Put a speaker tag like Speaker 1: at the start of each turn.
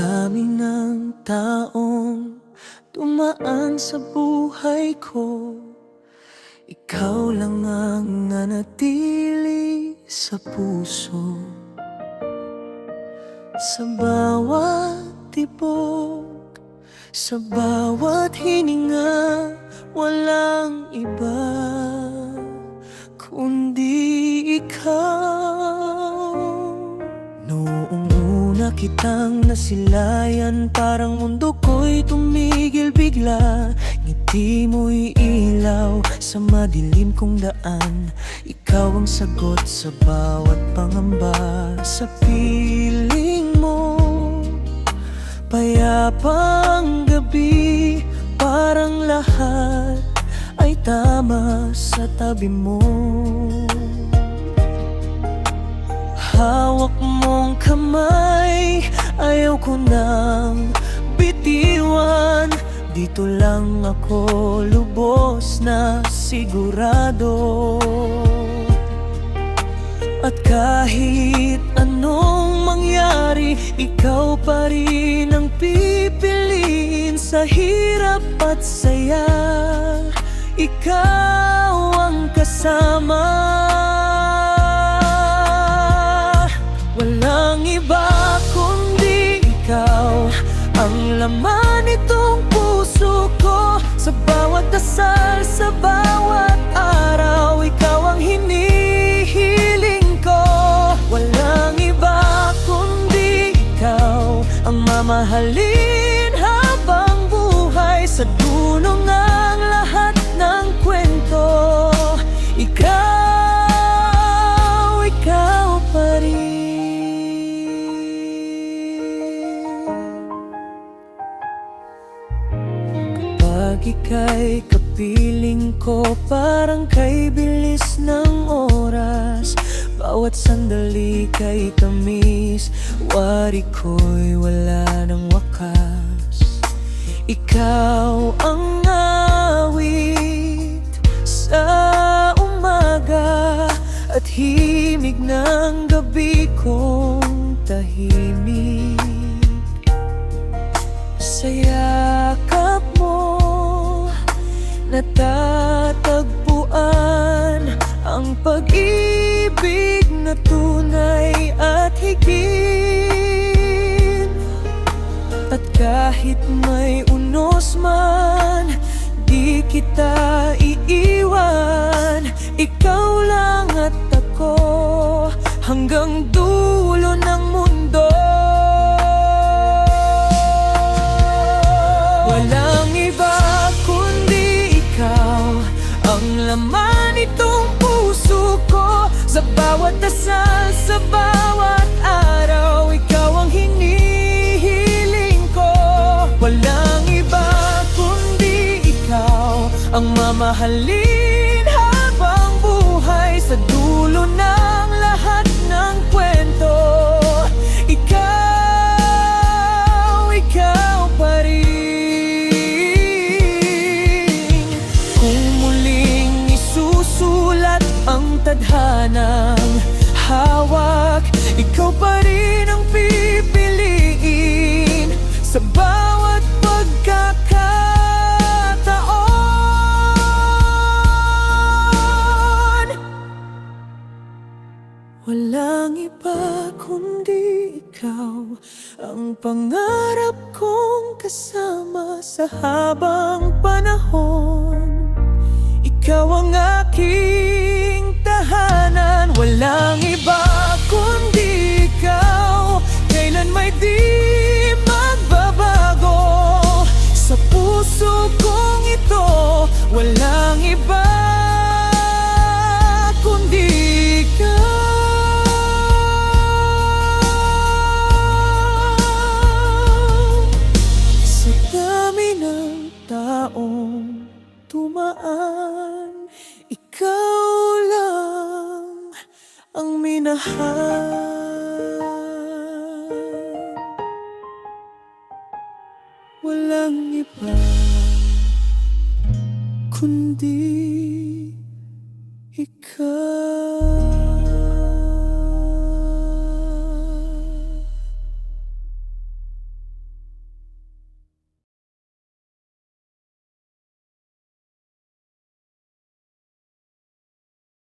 Speaker 1: dami ng taong dumaan sa buhay ko, ikaw lang ang nanatili sa puso. Sa bawat tibok, sa bawat hininga, walang iba kundi ikaw. Noong una kitang nasilayan, parang mundo ko'y tumigil bigla. Ngiti mo'y ilaw sa madilim kong daan. Ikaw ang sagot sa bawat pangamba. Sa piling mo, payapang gabi, parang lahat ay tama sa tabi mo. Hawak mong kamay, ayaw ko nang bitiwan. Dito lang ako lubos na sigurado. At kahit anong mangyari, ikaw pa rin ang pipiliin. Sa hirap at saya, ikaw ang kasama. Walang iba kundi ikaw ang laman nitong puso ko. Sa bawat dasal, sa bawat araw, ikaw ang hinihiling ko. Walang iba kundi ikaw ang mamahalin habang buhay. Sa dulo ng lahat ng kwento, ikaw pa rin. Kapag ika'y kapiling ko, parang kay bilis ng oras. Bawat sandali kay tamis, wari ko'y wala ng wakas. Ikaw ang awit sa umaga at himig ng gabi kong tahimik. Sa yakap mo natatagpuan ang pag-ibig na tunay at higit. At kahit may unos man, di kita iiwan. Ikaw lang at ako hanggang dulo ng mundo. Walang iba kundi ikaw ang laman nitong puso ko. Sa bawat dasal, sa bawat araw, ikaw ang hinihiling ko. Walang iba kundi ikaw ang mamahalin habang buhay. Sa dulo ng lahat ng kwento, ikaw pa rin. Kung muling isusulat ang tadhanang hawak, ikaw pa rin ang pipiliin. Sa bawat pagkakataon, walang iba kundi ikaw ang pangarap kong kasama sa habang panahon. Ikaw ang aking tahanan. Walang iba kundi ikaw, kailan may di magbabago. Sa puso kong ito, walang iba kundi ikaw. Sa dami ng taong tumaan, ikaw lang ang minahal. Walang iba kundi ikaw.